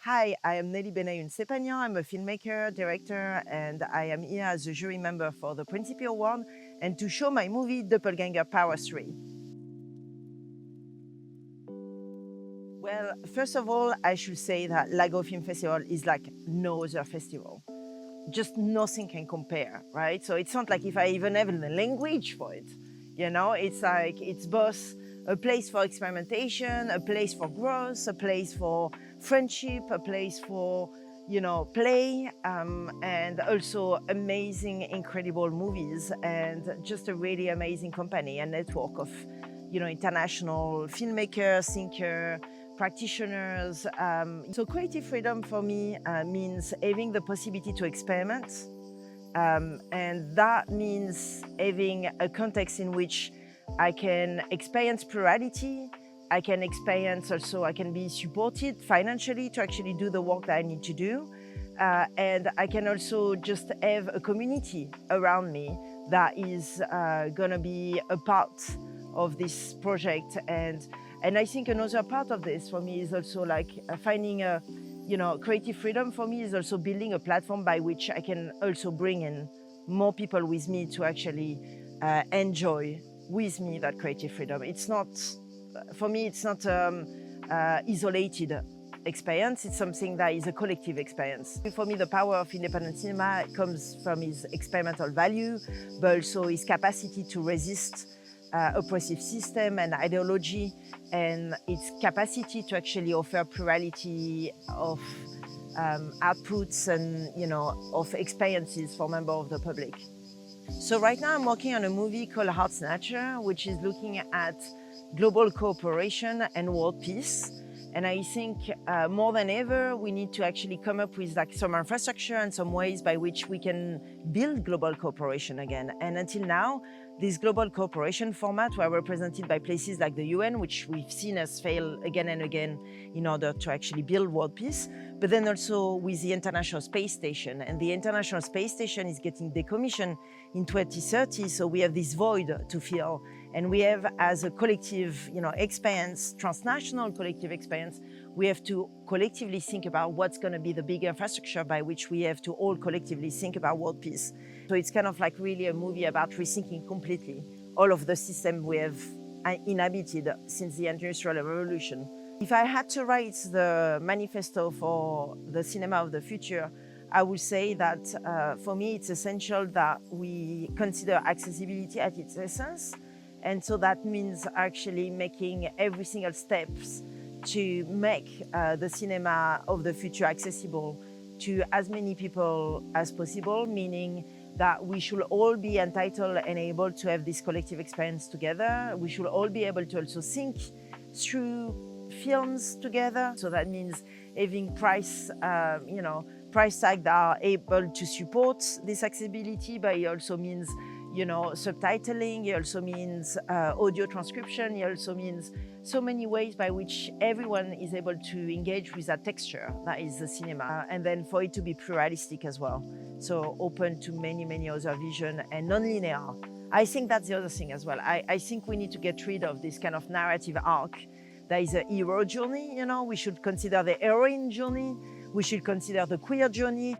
Hi, I am Nelly Hayoun-Stépanian. I'm a filmmaker, director, and I am here as a jury member for the Principe Award and to show my movie Doppelganger Power 3. Well, first of all, I should say that Lago Film Festival is like no other festival. Just nothing can compare, right? So it's not like if I even have the language for it, it's like it's both a place for experimentation, a place for growth, a place for friendship, a place for, play, and also amazing, incredible movies and just a really amazing company, a network of, international filmmakers, thinkers, practitioners. So creative freedom for me means having the possibility to experiment. And that means having a context in which I can experience plurality. I can experience also, I can be supported financially to actually do the work that I need to do. And I can also just have a community around me that is gonna be a part of this project. And I think another part of this for me is also like finding a, creative freedom for me is also building a platform by which I can also bring in more people with me to actually enjoy with me that creative freedom. It's not, for me, it's not isolated experience. It's something that is a collective experience. For me, the power of independent cinema comes from its experimental value, but also its capacity to resist oppressive system and ideology, and its capacity to actually offer plurality of outputs and of experiences for members of the public. So right now I'm working on a movie called Heart Snatcher, which is looking at global cooperation and world peace. And I think more than ever, we need to actually come up with like some infrastructure and some ways by which we can build global cooperation again. And until now, these global cooperation formats were represented by places like the UN, which we've seen us fail again and again in order to actually build world peace, but then also with the International Space Station. And the International Space Station is getting decommissioned in 2030, so we have this void to fill. And we have, as a collective experience, transnational collective experience, we have to collectively think about what's going to be the big infrastructure by which we have to all collectively think about world peace. So it's kind of like really a movie about rethinking completely all of the system we have inhabited since the Industrial Revolution. If I had to write the manifesto for the cinema of the future, I would say that for me it's essential that we consider accessibility at its essence. And so that means actually making every single steps to make the cinema of the future accessible to as many people as possible, meaning that we should all be entitled and able to have this collective experience together. We should all be able to also think through films together. So that means having price tag that are able to support this accessibility, but it also means subtitling, it also means audio transcription, it also means so many ways by which everyone is able to engage with that texture that is the cinema. And then for it to be pluralistic as well. So open to many, many other visions and non-linear. I think that's the other thing as well. I think we need to get rid of this kind of narrative arc. There is a hero journey, we should consider the heroine journey. We should consider the queer journey.